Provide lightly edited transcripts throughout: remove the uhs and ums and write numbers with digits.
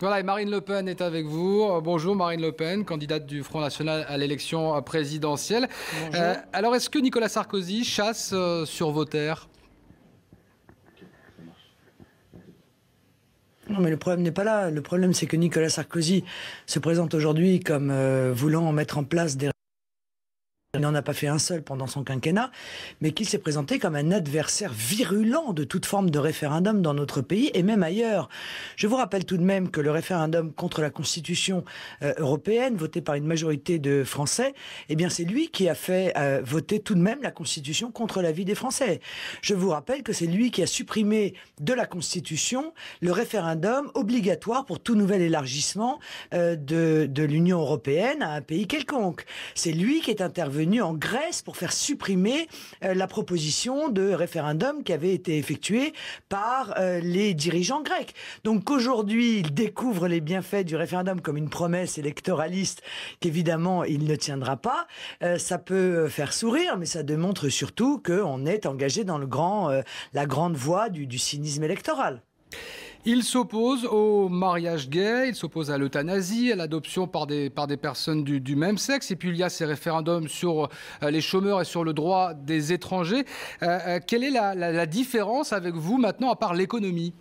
Voilà, et Marine Le Pen est avec vous. Bonjour Marine Le Pen, candidate du Front National à l'élection présidentielle. Alors, est-ce que Nicolas Sarkozy chasse sur vos terres ? Non, mais le problème n'est pas là. Le problème, c'est que Nicolas Sarkozy se présente aujourd'hui comme voulant mettre en place des... Il n'en a pas fait un seul pendant son quinquennat, mais qu'il s'est présenté comme un adversaire virulent de toute forme de référendum dans notre pays et même ailleurs. Je vous rappelle tout de même que le référendum contre la Constitution européenne, voté par une majorité de Français, eh bien c'est lui qui a fait voter tout de même la Constitution contre l'avis des Français. Je vous rappelle que c'est lui qui a supprimé de la Constitution le référendum obligatoire pour tout nouvel élargissement de l'Union européenne à un pays quelconque. C'est lui qui est intervenu en Grèce pour faire supprimer la proposition de référendum qui avait été effectuée par les dirigeants grecs. Donc qu'aujourd'hui, il découvre les bienfaits du référendum comme une promesse électoraliste qu'évidemment il ne tiendra pas, ça peut faire sourire, mais ça démontre surtout qu'on est engagé dans la grande voie du cynisme électoral. Il s'oppose au mariage gay, il s'oppose à l'euthanasie, à l'adoption par des personnes du même sexe. Et puis il y a ces référendums sur les chômeurs et sur le droit des étrangers. Quelle est la différence avec vous maintenant, à part l'économie ?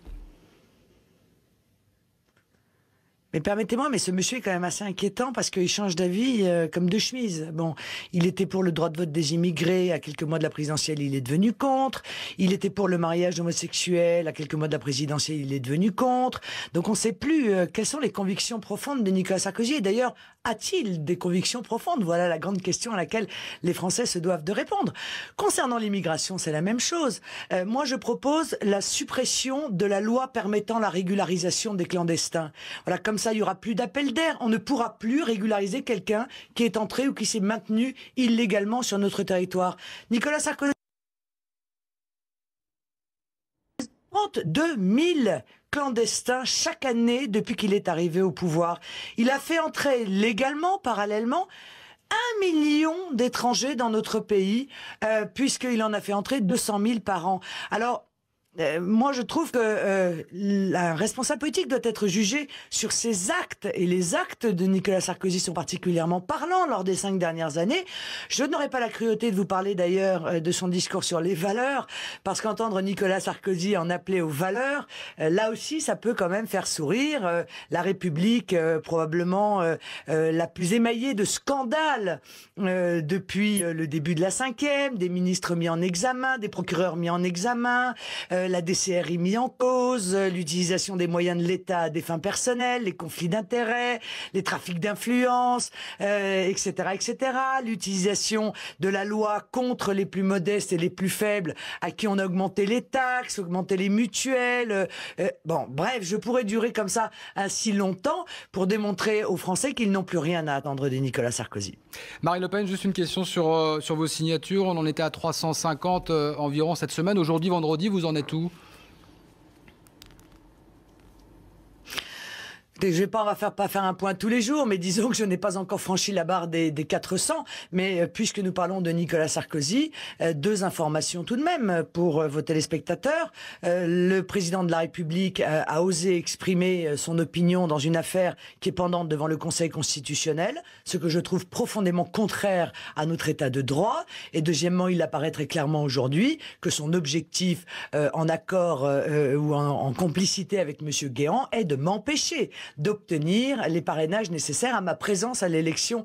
Mais permettez-moi, mais ce monsieur est quand même assez inquiétant parce qu'il change d'avis comme de chemise. Bon, il était pour le droit de vote des immigrés, à quelques mois de la présidentielle, il est devenu contre. Il était pour le mariage homosexuel, à quelques mois de la présidentielle, il est devenu contre. Donc on ne sait plus quelles sont les convictions profondes de Nicolas Sarkozy. Et d'ailleurs, a-t-il des convictions profondes? Voilà la grande question à laquelle les Français se doivent de répondre. Concernant l'immigration, c'est la même chose. Moi, je propose la suppression de la loi permettant la régularisation des clandestins. Voilà, comme ça, il n'y aura plus d'appel d'air. On ne pourra plus régulariser quelqu'un qui est entré ou qui s'est maintenu illégalement sur notre territoire. Nicolas Sarkozy, 32 000 clandestins chaque année depuis qu'il est arrivé au pouvoir. Il a fait entrer légalement, parallèlement, 1 million d'étrangers dans notre pays, puisqu'il en a fait entrer 200 000 par an. Alors, moi, je trouve que la responsable politique doit être jugée sur ses actes. Et les actes de Nicolas Sarkozy sont particulièrement parlants lors des 5 dernières années. Je n'aurais pas la cruauté de vous parler d'ailleurs de son discours sur les valeurs, parce qu'entendre Nicolas Sarkozy en appeler aux valeurs, là aussi, ça peut quand même faire sourire. La République, probablement la plus émaillée de scandales depuis le début de la 5e, des ministres mis en examen, des procureurs mis en examen, la DCRI mis en cause, l'utilisation des moyens de l'État à des fins personnelles, les conflits d'intérêts, les trafics d'influence, etc., etc., l'utilisation de la loi contre les plus modestes et les plus faibles, à qui on a augmenté les taxes, augmenté les mutuelles. Bon, bref, je pourrais durer comme ça ainsi longtemps pour démontrer aux Français qu'ils n'ont plus rien à attendre de Nicolas Sarkozy. Marine Le Pen, juste une question sur vos signatures. On en était à 350 environ cette semaine. Aujourd'hui, vendredi, vous en êtes où ? Je ne vais pas faire un point tous les jours, mais disons que je n'ai pas encore franchi la barre des 400. Mais puisque nous parlons de Nicolas Sarkozy, 2 informations tout de même pour vos téléspectateurs. Le président de la République a osé exprimer son opinion dans une affaire qui est pendante devant le Conseil constitutionnel, ce que je trouve profondément contraire à notre état de droit. Et deuxièmement, il apparaît très clairement aujourd'hui que son objectif, en accord ou en complicité avec M. Guéant, est de m'empêcher d'obtenir les parrainages nécessaires à ma présence à l'élection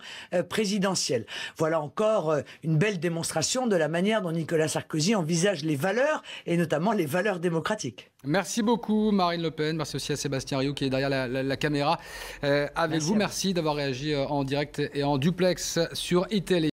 présidentielle. Voilà encore une belle démonstration de la manière dont Nicolas Sarkozy envisage les valeurs, et notamment les valeurs démocratiques. Merci beaucoup Marine Le Pen, merci aussi à Sébastien Rioux qui est derrière la caméra avec vous. Merci d'avoir réagi en direct et en duplex sur iTélé.